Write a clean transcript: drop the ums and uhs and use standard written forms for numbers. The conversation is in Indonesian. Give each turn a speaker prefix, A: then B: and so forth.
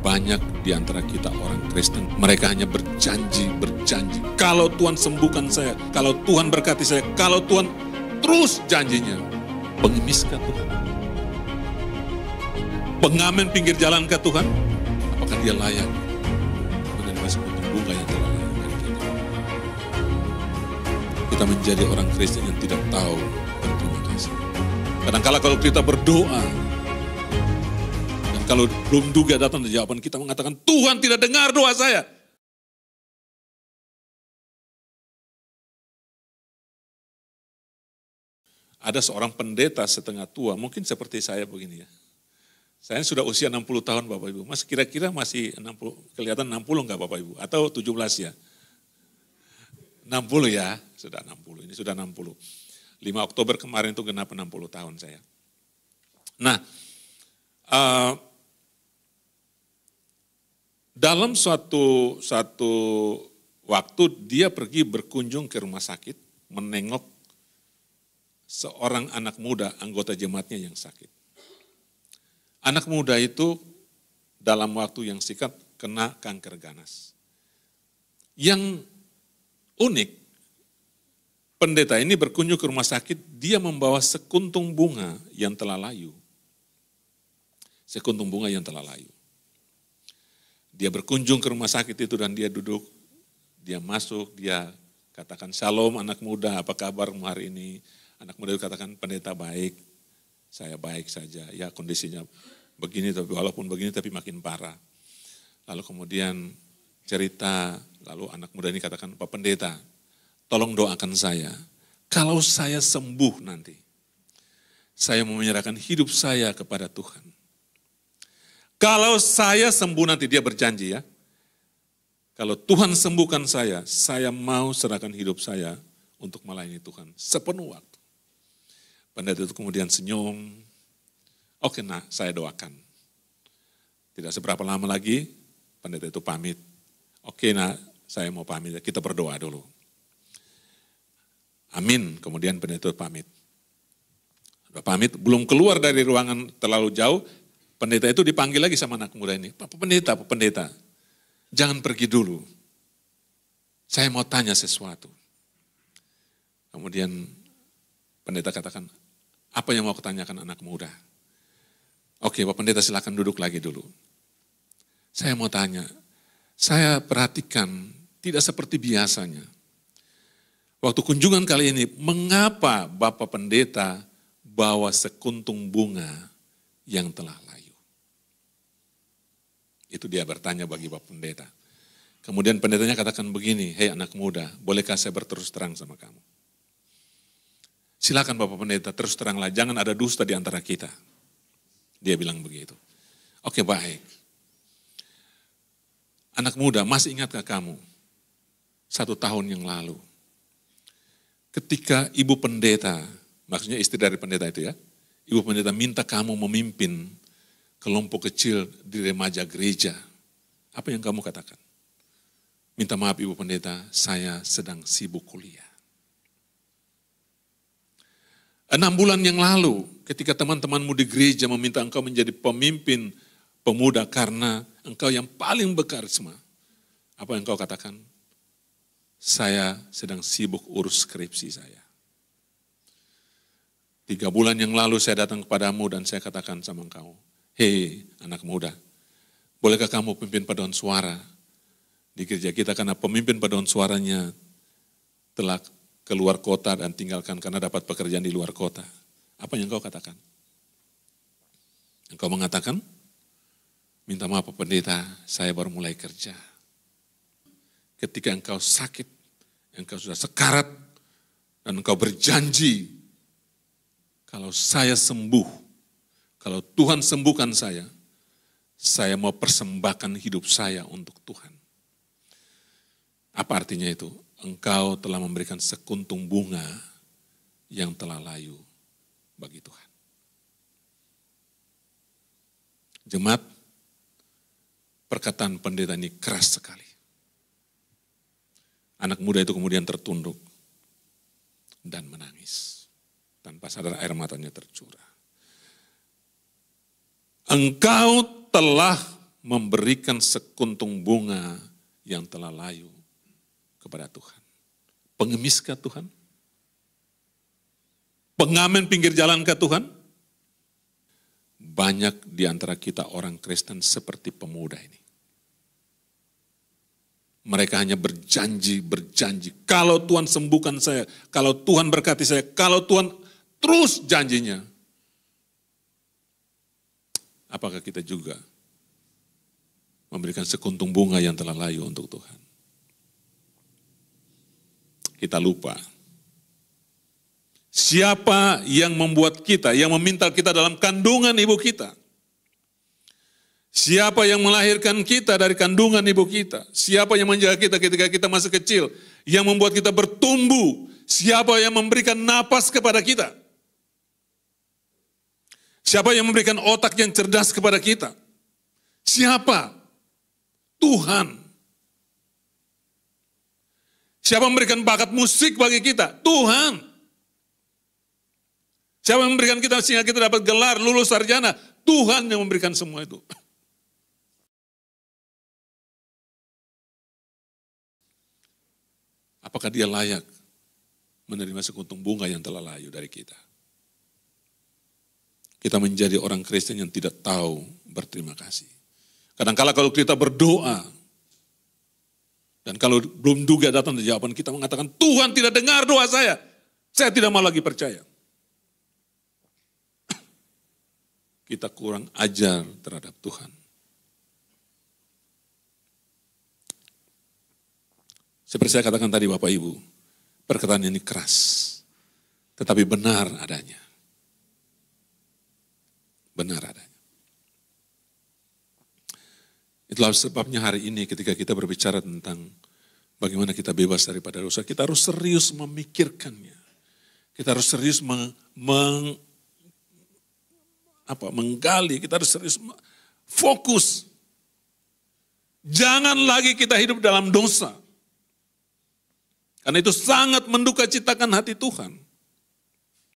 A: Banyak di antara kita orang Kristen, mereka hanya berjanji. Kalau Tuhan sembuhkan saya, kalau Tuhan berkati saya, kalau Tuhan terus janjinya. Pengemiskah Tuhan? Pengamen pinggir jalan ke Tuhan? Apakah dia layak menerima sekutu bunga yang telah layak dari kita? Kita menjadi orang Kristen yang tidak tahu berterima kasih. Kadang-kala kalau kita berdoa, dan kalau belum duga datang jawaban, kita mengatakan, Tuhan tidak dengar doa saya. Ada seorang pendeta setengah tua, mungkin seperti saya begini ya. Saya sudah usia 60 tahun Bapak Ibu. Mas kira-kira masih 60, kelihatan 60 enggak Bapak Ibu? Atau 17 ya? 60 ya, sudah 60. Ini sudah 60. 5 Oktober kemarin itu genap 60 tahun saya. Nah, dalam suatu waktu dia pergi berkunjung ke rumah sakit, menengok seorang anak muda anggota jemaatnya yang sakit. Anak muda itu dalam waktu yang singkat kena kanker ganas. Yang unik, pendeta ini berkunjung ke rumah sakit, dia membawa sekuntum bunga yang telah layu. Sekuntum bunga yang telah layu. Dia berkunjung ke rumah sakit itu dan dia duduk, dia masuk, dia katakan, "Shalom anak muda, apa kabarmu hari ini?" Anak muda itu katakan, "Pendeta baik, saya baik saja, ya kondisinya begini, tapi walaupun begini tapi makin parah." Lalu kemudian cerita, lalu anak muda ini katakan, "Pak Pendeta, tolong doakan saya, kalau saya sembuh nanti, saya mau menyerahkan hidup saya kepada Tuhan. Kalau saya sembuh nanti," dia berjanji ya, "kalau Tuhan sembuhkan saya mau serahkan hidup saya untuk melayani Tuhan sepenuh waktu." Pendeta itu kemudian senyum, "Oke nak, saya doakan." Tidak seberapa lama lagi, pendeta itu pamit. "Oke nak, saya mau pamit, kita berdoa dulu." Amin, kemudian pendeta itu pamit. Sudah pamit, belum keluar dari ruangan terlalu jauh, pendeta itu dipanggil lagi sama anak muda ini. Pak Pendeta, jangan pergi dulu. Saya mau tanya sesuatu." Kemudian pendeta katakan, "Apa yang mau kutanyakan anak muda?" "Oke Pak Pendeta, silakan duduk lagi dulu. Saya mau tanya, saya perhatikan tidak seperti biasanya. Waktu kunjungan kali ini, mengapa Bapak Pendeta bawa sekuntum bunga yang telah layu?" Itu dia bertanya bagi Bapak Pendeta. Kemudian pendetanya katakan begini, "Hei anak muda, bolehkah saya berterus terang sama kamu?" "Silakan Bapak Pendeta, terus teranglah, jangan ada dusta di antara kita." Dia bilang begitu. "Oke baik. Anak muda, masih ingatkah kamu 1 tahun yang lalu, ketika ibu pendeta," maksudnya istri dari pendeta itu ya, "ibu pendeta minta kamu memimpin kelompok kecil di remaja gereja. Apa yang kamu katakan?" "Minta maaf ibu pendeta, saya sedang sibuk kuliah." 6 bulan yang lalu, ketika teman-temanmu di gereja meminta engkau menjadi pemimpin pemuda karena engkau yang paling berkarisma, apa yang engkau katakan? "Saya sedang sibuk urus skripsi saya." 3 bulan yang lalu saya datang kepadamu dan saya katakan sama engkau, "Hei anak muda, bolehkah kamu pimpin paduan suara di gereja kita karena pemimpin paduan suaranya telah keluar kota dan tinggalkan karena dapat pekerjaan di luar kota." Apa yang engkau katakan? Engkau mengatakan, "Minta maaf Pak Pendeta, saya baru mulai kerja." Ketika engkau sakit, engkau sudah sekarat, dan engkau berjanji, "Kalau saya sembuh, kalau Tuhan sembuhkan saya mau persembahkan hidup saya untuk Tuhan." Apa artinya itu? Engkau telah memberikan sekuntum bunga yang telah layu bagi Tuhan. Jemaat, perkataan pendeta ini keras sekali. Anak muda itu kemudian tertunduk dan menangis. Tanpa sadar air matanya tercurah. Engkau telah memberikan sekuntung bunga yang telah layu kepada Tuhan? Pengemiskah Tuhan? Pengamen pinggir jalan ke Tuhan? Banyak di antara kita orang Kristen seperti pemuda ini. Mereka hanya berjanji. Kalau Tuhan sembuhkan saya, kalau Tuhan berkati saya, kalau Tuhan terus janjinya. Apakah kita juga memberikan sekuntung bunga yang telah layu untuk Tuhan? Kita lupa. Siapa yang membuat kita, yang meminta kita dalam kandungan ibu kita? Siapa yang melahirkan kita dari kandungan ibu kita? Siapa yang menjaga kita ketika kita masih kecil? Yang membuat kita bertumbuh? Siapa yang memberikan napas kepada kita? Siapa yang memberikan otak yang cerdas kepada kita? Siapa? Tuhan. Siapa yang memberikan bakat musik bagi kita? Tuhan. Siapa yang memberikan kita sehingga kita dapat gelar, lulus sarjana? Tuhan yang memberikan semua itu. Apakah dia layak menerima sekuntung bunga yang telah layu dari kita? Kita menjadi orang Kristen yang tidak tahu berterima kasih. Kadang-kala kalau kita berdoa, dan kalau belum juga datang jawaban, kita mengatakan, Tuhan tidak dengar doa saya tidak mau lagi percaya. Kita kurang ajar terhadap Tuhan. Seperti saya katakan tadi Bapak Ibu, perkataan ini keras, tetapi benar adanya. Benar adanya. Itulah sebabnya hari ini ketika kita berbicara tentang bagaimana kita bebas daripada dosa, kita harus serius memikirkannya. Kita harus serius menggali, kita harus serius fokus. Jangan lagi kita hidup dalam dosa. Karena itu sangat menduka citakan hati Tuhan.